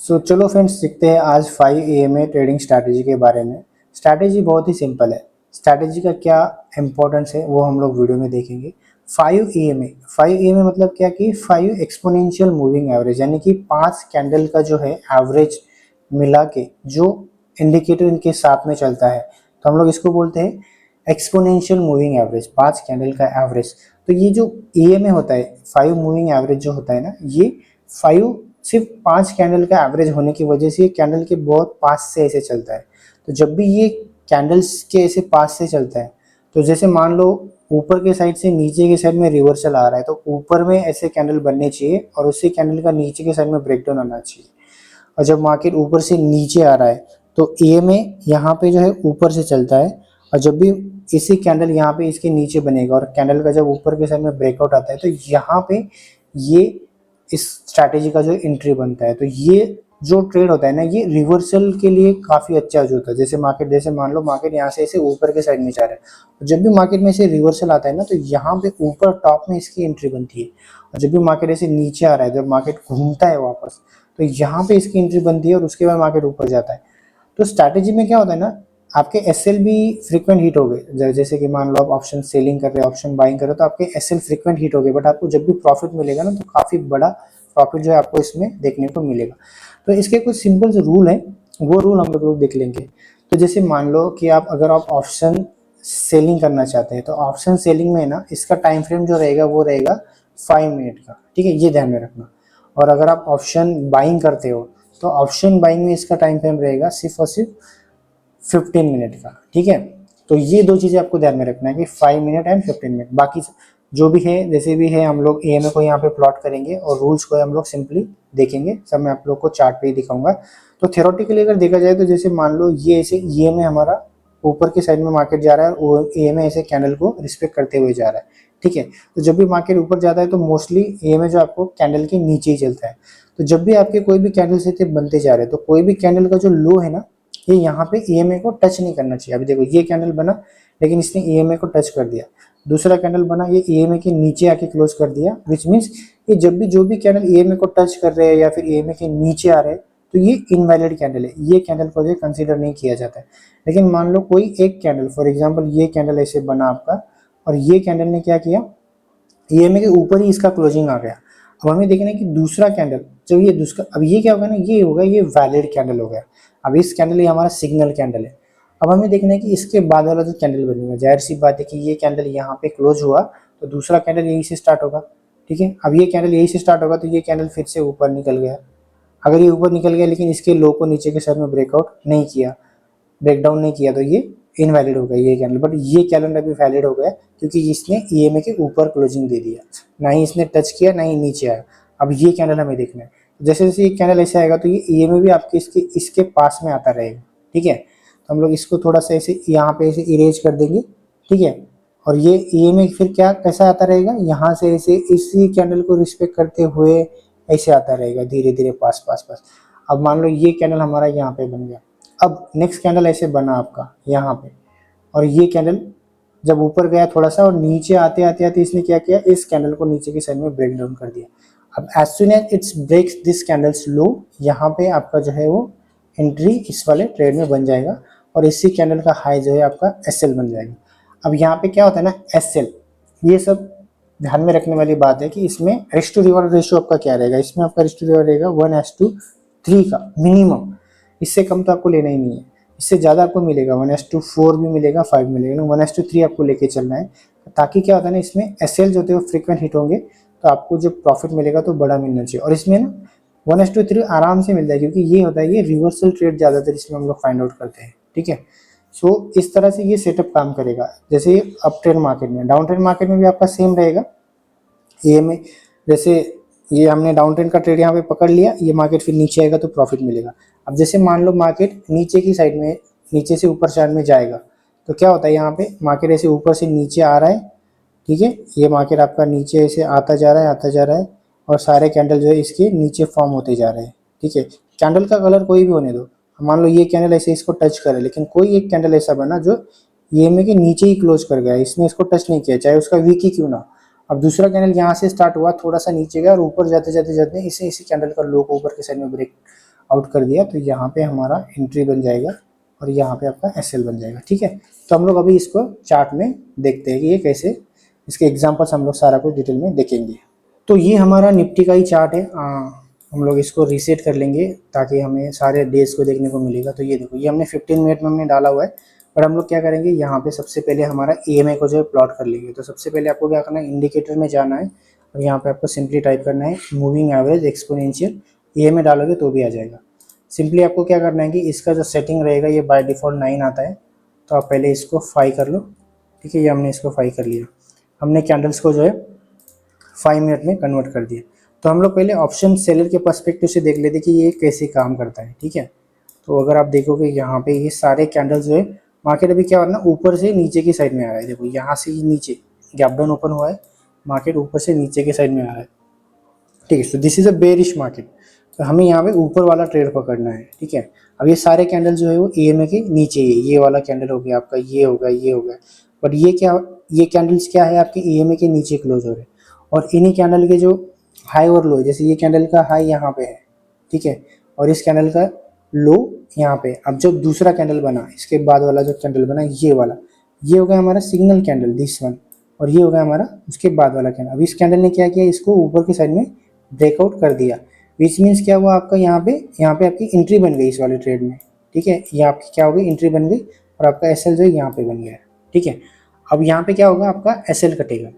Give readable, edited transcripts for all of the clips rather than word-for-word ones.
चलो फ्रेंड्स, सीखते हैं आज 5 EMA ट्रेडिंग स्ट्रैटेजी के बारे में। स्ट्रैटेजी बहुत ही सिंपल है। स्ट्रैटेजी का क्या इंपॉर्टेंस है वो हम लोग वीडियो में देखेंगे। 5 EMA मतलब क्या कि 5 एक्सपोनेंशियल मूविंग एवरेज, यानी कि 5 कैंडल का जो है एवरेज मिला के जो इंडिकेटर इनके साथ में चलता है, तो हम लोग इसको बोलते हैं एक्सपोनेंशियल मूविंग एवरेज, 5 कैंडल का एवरेज। तो ये जो EMA होता है, 5 मूविंग एवरेज जो होता है ना, ये 5 सिर्फ 5 कैंडल का एवरेज होने की वजह से ये कैंडल के बहुत पास से ऐसे चलता है। तो जब भी ये कैंडल्स के ऐसे पास से चलता है, तो जैसे मान लो ऊपर के साइड से नीचे के साइड में रिवर्सल आ रहा है, तो ऊपर में ऐसे कैंडल बनने चाहिए और उसी कैंडल का नीचे के साइड में ब्रेकडाउन आना चाहिए। और जब मार्केट ऊपर से नीचे आ रहा है तो EMA यहाँ पे जो है ऊपर से चलता है, और जब भी इसी कैंडल यहाँ पे इसके नीचे बनेगा और कैंडल का जब ऊपर के साइड में ब्रेकआउट आता है, तो यहाँ पे ये इस स्ट्रैटेजी का जो एंट्री बनता है। तो ये जो ट्रेड होता है ना, ये रिवर्सल के लिए काफ़ी अच्छा जो होता है। जैसे मान लो मार्केट यहाँ से ऐसे ऊपर के साइड में जा रहा है, और जब भी मार्केट में से रिवर्सल आता है ना, तो यहाँ पे ऊपर टॉप में इसकी एंट्री बनती है। और जब भी मार्केट ऐसे नीचे आ रहा है, जब मार्केट घूमता है वापस, तो यहाँ पे इसकी एंट्री बनती है और उसके बाद मार्केट ऊपर जाता है। तो स्ट्रैटेजी में क्या होता है ना, आपके SL भी फ्रीक्वेंट हिट हो गए। जैसे कि मान लो आप ऑप्शन सेलिंग कर रहे हो, ऑप्शन बाइंग कर रहे हो, तो आपके SL फ्रीक्वेंट हिट हो गए, बट आपको जब भी प्रॉफिट मिलेगा ना, तो काफ़ी बड़ा प्रॉफिट जो है आपको इसमें देखने को मिलेगा। तो इसके कुछ सिंपल जो रूल है, वो रूल हम लोग देख लेंगे। तो जैसे मान लो कि अगर आप ऑप्शन सेलिंग करना चाहते हैं, तो ऑप्शन सेलिंग में ना इसका टाइम फ्रेम जो रहेगा वो रहेगा 5 मिनट का, ठीक है, ये ध्यान में रखना। और अगर आप ऑप्शन बाइंग करते हो, तो ऑप्शन बाइंग में इसका टाइम फ्रेम रहेगा सिर्फ और सिर्फ 15 मिनट का, ठीक है। तो ये दो चीज़ें आपको ध्यान में रखना है कि 5 मिनट एंड 15 मिनट। बाकी जो भी है, जैसे भी है, हम लोग EMA को यहाँ पे प्लॉट करेंगे और रूल्स को हम लोग सिंपली देखेंगे। सब मैं आप लोग को चार्ट पे ही दिखाऊंगा। तो थ्योरेटिकली अगर देखा जाए, तो जैसे मान लो ये ऐसे EMA हमारा ऊपर की साइड में मार्केट जा रहा है और EMA ऐसे कैंडल को रिस्पेक्ट करते हुए जा रहा है, ठीक है। तो जब भी मार्केट ऊपर जाता है, तो मोस्टली EMA जो आपको कैंडल के नीचे ही चलता है। तो जब भी आपके कोई भी कैंडल से बनते जा रहे हैं, तो कोई भी कैंडल का जो लो है ना, ये यहाँ पे EMA को टच नहीं करना चाहिए। अभी देखो ये कैंडल बना, लेकिन इसने EMA को टच कर दिया। दूसरा कैंडल बना, ये EMA के नीचे आके क्लोज कर दिया, विच मीन्स ये जब भी जो भी कैंडल EMA को टच कर रहे हैं या फिर EMA के नीचे आ रहे हैं, तो ये इनवैलिड कैंडल है, ये कैंडल को जो कंसीडर नहीं किया जाता है। लेकिन मान लो कोई एक कैंडल, फॉर एग्जाम्पल ये कैंडल ऐसे बना आपका, और ये कैंडल ने क्या किया, EMA के ऊपर ही इसका क्लोजिंग आ गया। अब हमें देखना है कि दूसरा कैंडल जब ये दूसरा, अब ये क्या होगा ना, ये होगा, ये वैलिड कैंडल हो गया। अब इस कैंडल ये हमारा सिग्नल कैंडल है। अब हमें देखना है कि इसके बाद वाला जो कैंडल बनेगा, जाहिर सी बात है कि ये कैंडल यहाँ पे क्लोज हुआ, तो दूसरा कैंडल यहीं से स्टार्ट होगा, ठीक है। अब ये कैंडल यहीं से स्टार्ट होगा, तो ये कैंडल फिर से ऊपर निकल गया। अगर ये ऊपर निकल गया लेकिन इसके लो को नीचे के साइड में ब्रेकआउट नहीं किया, ब्रेकडाउन नहीं किया, तो ये इनवैलिड हो गया ये कैंडल। बट ये कैंडल अभी वैलिड हो गया, क्योंकि इसने EMA के ऊपर क्लोजिंग दे दिया, ना ही इसने टच किया ना ही नीचे आया। अब ये कैंडल हमें देखना है। जैसे जैसे ये कैंडल ऐसे आएगा, तो ये EMA भी आपके इसके पास में आता रहेगा, ठीक है। तो हम लोग इसको थोड़ा सा ऐसे यहाँ पे ऐसे इरेज कर देंगे, ठीक है। और ये EMA फिर क्या कैसा आता रहेगा, यहाँ से ऐसे इसी कैंडल को रिस्पेक्ट करते हुए ऐसे आता रहेगा, धीरे धीरे पास पास पास। अब मान लो ये कैंडल हमारा यहाँ पे बन गया। अब नेक्स्ट कैंडल ऐसे बना आपका यहाँ पे, और ये कैंडल जब ऊपर गया थोड़ा सा, और नीचे आते आते आते इसने क्या किया, इस कैंडल को नीचे की साइड में ब्रेक डाउन कर दिया। अब as soon as it's breaks this candles low, यहाँ पे आपका जो है वो एंट्री इस वाले ट्रेड में बन जाएगा, और इसी कैंडल का हाई जो है आपका SL बन जाएगा। अब यहाँ पे क्या होता है ना, SL, ये सब ध्यान में रखने वाली बात है कि इसमें रिस्क टू रिवॉर्ड रेशियो आपका क्या रहेगा। इसमें आपका रिस्क टू रिवॉर्ड रहेगा 1:3 का मिनिमम, इससे कम तो आपको लेना ही नहीं है। इससे ज़्यादा आपको मिलेगा 1:4 भी मिलेगा, 5 मिलेगा, 1:3 आपको लेके चलना है। ताकि क्या होता है ना, इसमें SL जो होते हैं वो फ्रीक्वेंट हिट होंगे, तो आपको जो प्रॉफिट मिलेगा तो बड़ा मिलना चाहिए। और इसमें ना 1:3 आराम से मिलता है, क्योंकि ये होता है, ये रिवर्सल ट्रेड ज़्यादातर इसमें हम लोग फाइंड आउट करते हैं, ठीक है। सो इस तरह से ये सेटअप काम करेगा। जैसे अप ट्रेंड मार्केट में, डाउन ट्रेंड मार्केट में भी आपका सेम रहेगा। EMA जैसे ये हमने डाउन ट्रेंड का ट्रेड यहाँ पे पकड़ लिया, ये मार्केट फिर नीचे आएगा तो प्रॉफिट मिलेगा। अब जैसे मान लो मार्केट नीचे की साइड में, नीचे से ऊपर साइड में जाएगा, तो क्या होता है, यहाँ पे मार्केट ऐसे ऊपर से नीचे आ रहा है, ठीक है। ये मार्केट आपका नीचे ऐसे आता जा रहा है, आता जा रहा है, और सारे कैंडल जो है इसके नीचे फॉर्म होते जा रहे हैं, ठीक है। कैंडल का कलर कोई भी होने दो, मान लो ये कैंडल ऐसे इसको टच करे, लेकिन कोई एक कैंडल ऐसा बना जो EMA के नीचे ही क्लोज कर गया, इसने इसको टच नहीं किया, चाहे उसका वीक ही क्यों ना। अब दूसरा कैंडल यहाँ से स्टार्ट हुआ, थोड़ा सा नीचे गया, और ऊपर जाते जाते जाते इसी कैंडल का लो को ऊपर के साइड में ब्रेक आउट कर दिया तो यहाँ पे हमारा एंट्री बन जाएगा और यहाँ पे आपका एसएल बन जाएगा। ठीक है, तो हम लोग अभी इसको चार्ट में देखते हैं कि ये कैसे, इसके एग्जांपल्स हम लोग सारा कुछ डिटेल में देखेंगे। तो ये हमारा निफ्टी का ही चार्ट है। हम लोग इसको रीसेट कर लेंगे ताकि हमें सारे डेज को देखने को मिलेगा। तो ये देखो, ये हमने 15 मिनट में हमने डाला हुआ है, पर हम लोग क्या करेंगे, यहाँ पे सबसे पहले हमारा EMA को जो है प्लॉट कर लेंगे। तो सबसे पहले आपको क्या करना है, इंडिकेटर में जाना है और यहाँ पे आपको सिंपली टाइप करना है मूविंग एवरेज एक्सपोनेंशियल। EMA डालोगे तो भी आ जाएगा। सिंपली आपको क्या करना है कि इसका जो सेटिंग रहेगा ये बाय डिफ़ॉल्ट 9 आता है, तो आप पहले इसको 5 कर लो। ठीक है, ये हमने इसको 5 कर लिया। हमने कैंडल्स को जो है 5 मिनट में कन्वर्ट कर दिया। तो हम लोग पहले ऑप्शन सेलर के पर्सपेक्टिव से देख लेते कि ये कैसे काम करता है। ठीक है, तो अगर आप देखोगे यहाँ पे ये सारे कैंडल्स जो है, मार्केट अभी क्या हो रहा है ना, ऊपर से नीचे की साइड में आ रहा है। देखो यहाँ से नीचे गैप डाउन ओपन हुआ है, मार्केट ऊपर से नीचे की साइड में आ रहा है। ठीक है, तो this is a bearish market, तो हमें यहाँ पे ऊपर वाला ट्रेड पकड़ना है। ठीक है, अब ये सारे कैंडल जो है वो EMA के नीचे ही है। ये वाला कैंडल हो गया आपका, ये हो गया, ये हो गया, बट ये क्या, ये कैंडल्स क्या है आपके EMA के नीचे क्लोज हो रहे हैं। और इन्हीं कैंडल के जो हाई और लो, जैसे ये कैंडल का हाई यहाँ पे है, ठीक है, और इस कैंडल का लो यहाँ पे। अब जब दूसरा कैंडल बना, इसके बाद वाला जो कैंडल बना ये वाला, ये हो गया हमारा सिग्नल कैंडल दिस वन, और ये हो गया हमारा उसके बाद वाला कैंडल। अब इस कैंडल ने क्या किया, इसको ऊपर की साइड में ब्रेकआउट कर दिया, विच मीन्स क्या हुआ आपका, यहाँ पे आपकी एंट्री बन गई इस वाले ट्रेड में। ठीक है, ये आपकी क्या हो गई, एंट्री बन गई, और आपका एसएल जो है यहाँ पे बन गया। ठीक है, अब यहाँ पे क्या होगा, आपका एसएल कटेगा।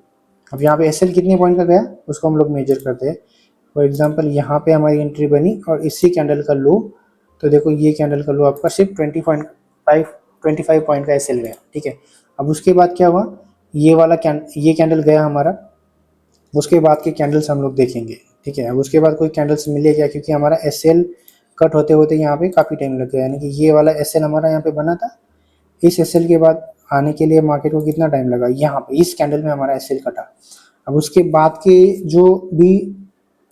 अब यहाँ पे एसएल कितने पॉइंट का गया उसको हम लोग मेजर करते हैं। फॉर एग्जांपल यहाँ पे हमारी एंट्री बनी और इसी कैंडल का लो, तो देखो ये कैंडल का लो आपका सिर्फ 25 पॉइंट का एसएल गया। ठीक है, अब उसके बाद क्या हुआ, ये कैंडल गया हमारा, उसके बाद के कैंडल्स हम लोग देखेंगे। ठीक है, अब उसके बाद कोई कैंडल्स मिले क्या, क्योंकि हमारा एसएल कट होते होते यहाँ पे काफ़ी टाइम लग गया, यानी कि ये वाला एसएल हमारा यहाँ पे बना था, इस एसएल के बाद आने के लिए मार्केट को कितना टाइम लगा, यहाँ पे इस कैंडल में हमारा एसएल कटा। अब उसके बाद के जो भी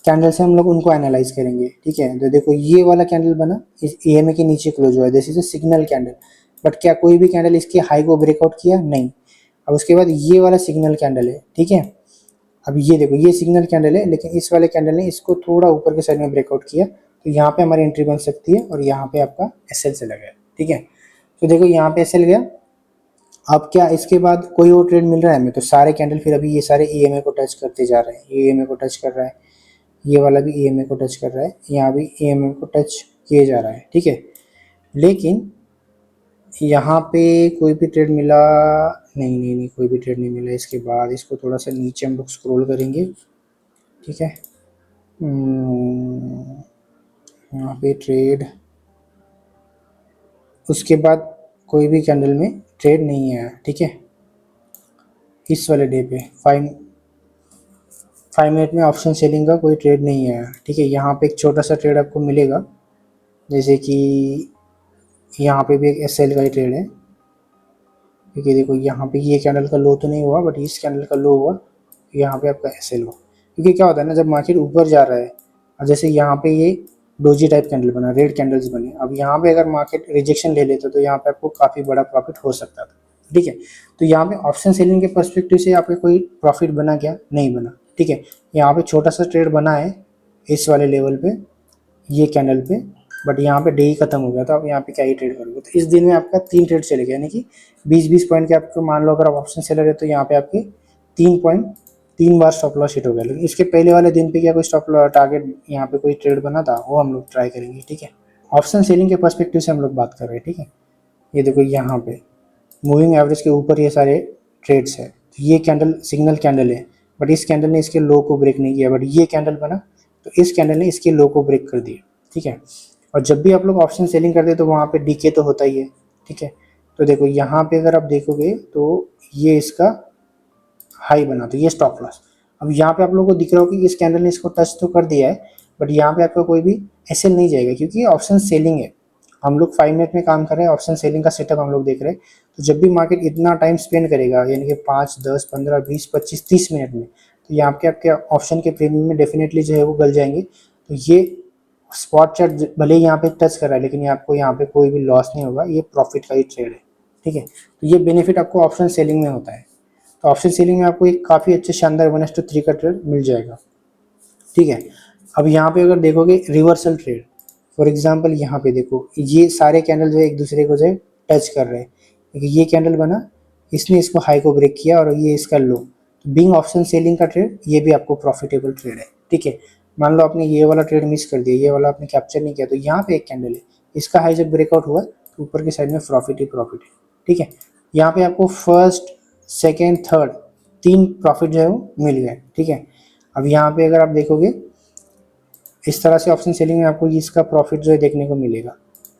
कैंडल्स हैं हम लोग उनको एनालाइज करेंगे। ठीक है, तो देखो ये वाला कैंडल बना, इस EMA के नीचे क्लोज हुआ है, this is a signal candle, but क्या कोई भी कैंडल इसके हाई को ब्रेकआउट किया, नहीं। अब उसके बाद ये वाला सिग्नल कैंडल है। ठीक है, अब ये देखो ये सिग्नल कैंडल है, लेकिन इस वाले कैंडल ने इसको थोड़ा ऊपर के साइड में ब्रेकआउट किया, तो यहाँ पे हमारी एंट्री बन सकती है और यहाँ पे आपका एसएल चला गया। ठीक है, तो देखो यहाँ पे एसएल गया। अब क्या इसके बाद कोई और ट्रेड मिल रहा है हमें, तो सारे कैंडल फिर अभी ये सारे EMA को टच करते जा रहे हैं। ये EMA को टच कर रहा है, ये वाला भी EMA को टच कर रहा है, यहाँ भी EMA को टच किए जा रहा है। ठीक है, लेकिन यहाँ पे कोई भी ट्रेड मिला नहीं, नहीं नहीं कोई भी ट्रेड नहीं मिला। इसके बाद इसको थोड़ा सा नीचे हम लोग स्क्रॉल करेंगे। ठीक है, यहाँ पे ट्रेड, उसके बाद कोई भी कैंडल में ट्रेड नहीं आया। ठीक है, इस वाले डे पे 5 मिनट में ऑप्शन सेलिंग का कोई ट्रेड नहीं आया। ठीक है, यहाँ पे एक छोटा सा ट्रेड आपको मिलेगा, जैसे कि यहाँ पे भी एक एसएल का ही ट्रेड है। ठीक है, देखो यहाँ पे ये कैंडल का लो तो नहीं हुआ, बट इस कैंडल का लो हुआ, यहाँ पे आपका एसएल हुआ। क्योंकि क्या होता है ना, जब मार्केट ऊपर जा रहा है, और जैसे यहाँ पे ये डोजी टाइप कैंडल बना, रेड कैंडल्स बने, अब यहाँ पे अगर मार्केट रिजेक्शन ले लेता तो यहाँ पे आपको काफ़ी बड़ा प्रॉफिट हो सकता था। ठीक है, तो यहाँ पे ऑप्शन सेलिंग के पर्सपेक्टिव से आपका कोई प्रॉफिट बना क्या, नहीं बना। ठीक है, यहाँ पे छोटा सा ट्रेड बना है इस वाले लेवल पे, ये कैंडल पे, बट यहाँ पे डे ही खत्म हो गया, तो आप यहाँ पे क्या ही ट्रेड करोगे। तो इस दिन में आपका 3 ट्रेड चले गए, यानी कि 20-20 पॉइंट के आपको, मान लो अगर आप ऑप्शन सेलर है तो यहाँ पे आपके 3 बार स्टॉप लॉस हिट हो गया। लेकिन इसके पहले वाले दिन पे क्या कोई स्टॉप टारगेट यहाँ पे कोई ट्रेड बना था, वो हम लोग ट्राई करेंगे। ठीक है, ऑप्शन सेलिंग के पर्सपेक्टिव से हम लोग बात कर रहे हैं। ठीक है, ये देखो यहाँ पे मूविंग एवरेज के ऊपर ये सारे ट्रेड्स है। तो ये कैंडल सिग्नल कैंडल है, बट इस कैंडल ने इसके लो को ब्रेक नहीं किया, बट ये कैंडल बना तो इस कैंडल ने इसके लो को ब्रेक कर दिया। ठीक है, और जब भी आप लोग ऑप्शन सेलिंग करते हैं तो वहाँ पे डीके तो होता ही है। ठीक है, तो देखो यहाँ पे अगर आप देखोगे तो ये इसका हाई बना, तो ये स्टॉप लॉस। अब यहाँ पे आप लोगों को दिख रहा हो कि इस कैंडल ने इसको टच तो कर दिया है, बट यहाँ पे आपका कोई भी एसएल नहीं जाएगा, क्योंकि ये ऑप्शन सेलिंग है। हम लोग 5 मिनट में काम कर रहे हैं, ऑप्शन सेलिंग का सेटअप हम लोग देख रहे हैं। तो जब भी मार्केट इतना टाइम स्पेंड करेगा, यानी कि 5, 10, 15, 20, 25, 30 मिनट में, तो यहाँ पे आपके ऑप्शन के प्रीमियम में डेफिनेटली जो है वो गल जाएंगे। तो ये स्पॉट चार्ट भले ही यहाँ पे टच कर रहा है, लेकिन ये आपको यहाँ पे कोई भी लॉस नहीं होगा, ये प्रॉफिट का ही ट्रेड है। ठीक है, तो ये बेनिफिट आपको ऑप्शन सेलिंग में होता है। तो ऑप्शन सेलिंग में आपको एक काफ़ी अच्छे शानदार 1:3 का ट्रेड मिल जाएगा। ठीक है, अब यहाँ पे अगर देखोगे रिवर्सल ट्रेड, फॉर एग्जांपल यहाँ पे देखो ये सारे कैंडल जो है एक दूसरे को जो है टच कर रहे हैं, क्योंकि ये कैंडल बना, इसने इसको हाई को ब्रेक किया और ये इसका लो, तो बीइंग ऑप्शन सेलिंग का ट्रेड ये भी आपको प्रॉफिटेबल ट्रेड है। ठीक है, मान लो आपने ये वाला ट्रेड मिस कर दिया, ये वाला आपने कैप्चर नहीं किया, तो यहाँ पे एक कैंडल है, इसका हाई जब ब्रेकआउट हुआ तो ऊपर की साइड में प्रॉफिट ही प्रॉफिट है। ठीक है, यहाँ पे आपको फर्स्ट सेकेंड थर्ड 3 प्रॉफिट जो है वो मिल गए। ठीक है, अब यहाँ पे अगर आप देखोगे इस तरह से ऑप्शन सेलिंग में आपको इसका प्रॉफिट जो है देखने को मिलेगा।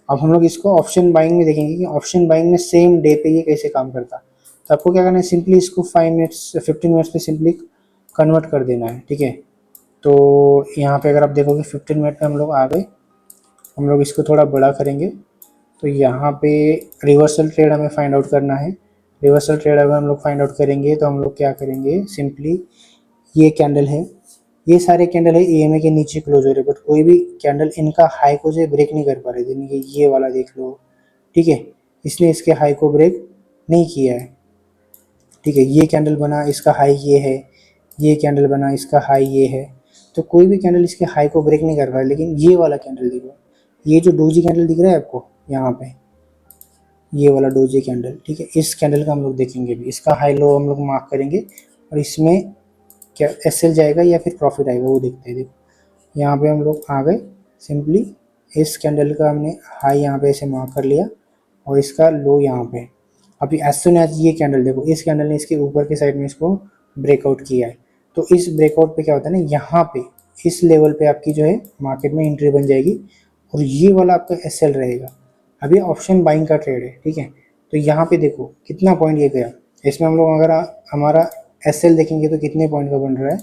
अब हम लोग इसको ऑप्शन बाइंग में देखेंगे कि ऑप्शन बाइंग में सेम डे पे ये कैसे काम करता। तो आपको क्या करना है, सिंपली इसको 15 मिनट्स पे सिंपली कन्वर्ट कर देना है। ठीक है, तो यहाँ पे अगर आप देखोगे 15 मिनट में हम लोग आ गए, हम लोग इसको थोड़ा बड़ा करेंगे, तो यहाँ पे रिवर्सल ट्रेड हमें फाइंड आउट करना है। रिवर्सल ट्रेड अगर हम लोग फाइंड आउट करेंगे तो हम लोग क्या करेंगे, सिंपली ये कैंडल है, ये सारे कैंडल है ईएमए के नीचे क्लोज हो रहे, बट कोई भी कैंडल इनका हाई को जो ब्रेक नहीं कर पा रहे थे। ये वाला देख लो, ठीक है, इसने इसके हाई को ब्रेक नहीं किया है। ठीक है, ये कैंडल बना, इसका हाई ये है, ये कैंडल बना, इसका हाई ये है, तो कोई भी कैंडल इसके हाई को ब्रेक नहीं कर पा रहा। लेकिन ये वाला कैंडल देखो, ये जो डोजी कैंडल दिख रहा है आपको यहाँ पे, ये वाला डोजी कैंडल, ठीक है, इस कैंडल का हम लोग देखेंगे भी, इसका हाई लो हम लोग मार्क करेंगे और इसमें क्या एसएल जाएगा या फिर प्रॉफिट आएगा वो देखते हैं। देखो यहाँ पे हम लोग आ गए, सिंपली इस कैंडल का हमने हाई यहाँ पे ऐसे मार्क कर लिया और इसका लो यहाँ पे। अभी एज सुन एज ये कैंडल देखो, इस कैंडल ने इसके ऊपर की साइड में इसको ब्रेकआउट किया है, तो इस ब्रेकआउट पे क्या होता है ना, यहाँ पे इस लेवल पे आपकी जो है मार्केट में एंट्री बन जाएगी और ये वाला आपका एसएल रहेगा। अभी ऑप्शन बाइंग का ट्रेड है। ठीक है, तो यहाँ पे देखो कितना पॉइंट ये गया, इसमें हम लोग अगर हमारा एसएल देखेंगे तो कितने पॉइंट का बन रहा है,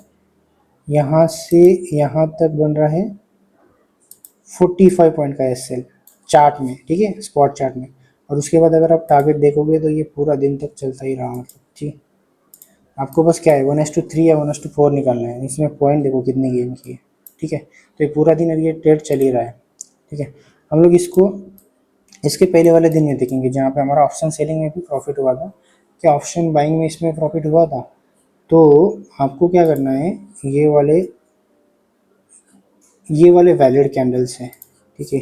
यहाँ से यहाँ तक बन रहा है 45 पॉइंट का एसएल चार्ट में। ठीक है, स्पॉट चार्ट में। और उसके बाद अगर आप टारगेट देखोगे तो ये पूरा दिन तक चलता ही रहा, मतलब ठीक, आपको बस क्या है 1:3 या 1:4 निकालना है, इसमें पॉइंट देखो कितने गेम की है। ठीक है, तो ये पूरा दिन अभी ये ट्रेड चल ही रहा है। ठीक है, हम लोग इसको इसके पहले वाले दिन में देखेंगे जहाँ पे हमारा ऑप्शन सेलिंग में भी प्रॉफिट हुआ था, क्या ऑप्शन बाइंग में इसमें प्रॉफिट हुआ था। तो आपको क्या करना है, ये वाले वैलिड कैंडल्स हैं। ठीक है,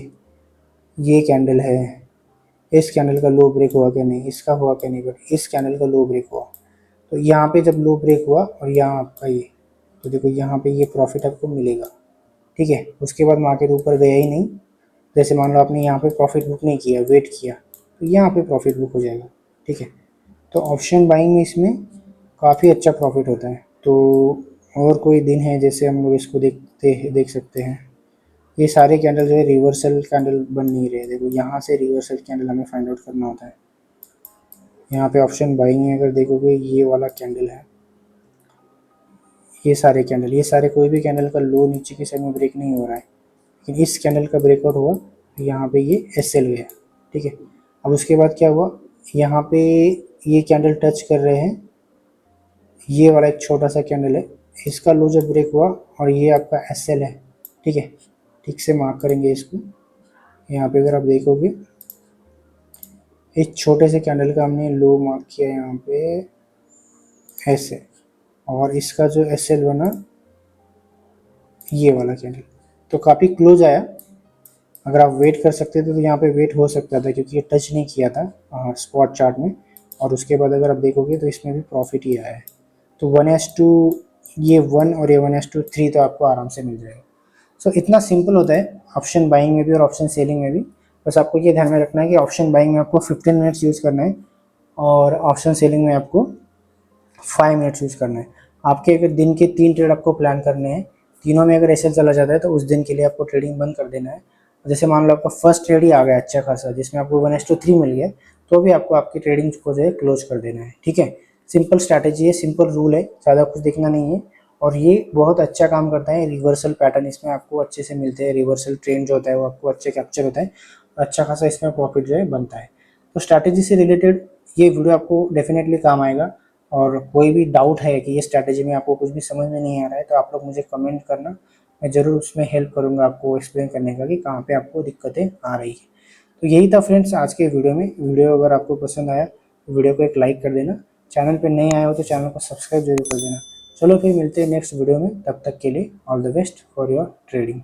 ये कैंडल है, इस कैंडल का लो ब्रेक हुआ क्या नहीं, इसका हुआ क्या नहीं, बट इस कैंडल का लो ब्रेक हुआ, तो यहाँ पे जब लो ब्रेक हुआ और यहाँ आपका ये, तो देखो यहाँ पे ये प्रॉफिट आपको मिलेगा। ठीक है, उसके बाद मार्केट ऊपर गया ही नहीं, जैसे मान लो आपने यहाँ पे प्रॉफिट बुक नहीं किया, वेट किया, तो यहाँ पे प्रॉफिट बुक हो जाएगा। ठीक है, तो ऑप्शन बाइंग में इसमें काफ़ी अच्छा प्रॉफिट होता है। तो और कोई दिन है जैसे हम लोग इसको देख सकते हैं, ये सारे कैंडल जो है रिवर्सल कैंडल बन नहीं रहे। देखो यहाँ से रिवर्सल कैंडल हमें फाइंड आउट करना होता है। यहाँ पे ऑप्शन बाइंग में अगर देखोगे ये वाला कैंडल है, ये सारे कैंडल, ये सारे कोई भी कैंडल का लो नीचे की साइड में ब्रेक नहीं हो रहा है, लेकिन इस कैंडल का ब्रेकआउट हुआ, यहाँ पे ये एसएल गया। ठीक है, अब उसके बाद क्या हुआ, यहाँ पे ये कैंडल टच कर रहे हैं, ये वाला एक छोटा सा कैंडल है, इसका लो जब ब्रेक हुआ और ये आपका एसएल है। ठीक है, ठीक से मार्क करेंगे इसको, यहाँ पे अगर आप देखोगे इस छोटे से कैंडल का हमने लो मार्क किया यहाँ पे ऐसे, और इसका जो एसएल बना ये वाला कैंडल, तो काफ़ी क्लोज आया। अगर आप वेट कर सकते थे तो यहाँ पे वेट हो सकता था, क्योंकि ये टच नहीं किया था स्पॉट चार्ट में, और उसके बाद अगर आप देखोगे तो इसमें भी प्रॉफिट ही आया है। तो 1:2 ये 1 और ये 1:3 तो आपको आराम से मिल जाएगा। सो इतना सिंपल होता है ऑप्शन बाइंग में भी और ऑप्शन सेलिंग में भी। बस आपको ये ध्यान में रखना है कि ऑप्शन बाइंग में आपको 15 मिनट्स यूज़ करना है और ऑप्शन सेलिंग में आपको 5 मिनट्स यूज़ करना है। आपके अगर दिन के 3 ट्रेड आपको प्लान करने हैं, तीनों में अगर ऐसे चला जाता है तो उस दिन के लिए आपको ट्रेडिंग बंद कर देना है। जैसे मान लो आपका फर्स्ट ट्रेड ही आ गया अच्छा खासा, जिसमें आपको 1:3 मिल गया, तो भी आपको आपकी ट्रेडिंग को जो है क्लोज कर देना है। ठीक है, सिंपल स्ट्रैटेजी है, सिंपल रूल है, ज़्यादा कुछ देखना नहीं है, और ये बहुत अच्छा काम करता है। रिवर्सल पैटर्न इसमें आपको अच्छे से मिलते हैं, रिवर्सल ट्रेंड जो होता है वो आपको अच्छे कैप्चर होता है, अच्छा खासा इसमें प्रॉफिट जो है बनता है। तो स्ट्रैटेजी से रिलेटेड ये वीडियो आपको डेफिनेटली काम आएगा। और कोई भी डाउट है कि ये स्ट्रैटेजी में आपको कुछ भी समझ में नहीं आ रहा है तो आप लोग मुझे कमेंट करना, मैं ज़रूर उसमें हेल्प करूँगा आपको एक्सप्लेन करने का कि कहाँ पे आपको दिक्कतें आ रही है। तो यही था फ्रेंड्स आज के वीडियो में। वीडियो अगर आपको पसंद आया तो वीडियो को एक लाइक कर देना, चैनल पे नए आए हो तो चैनल को सब्सक्राइब जरूर कर देना। चलो फिर मिलते हैं नेक्स्ट वीडियो में, तब तक के लिए all the best for your trading.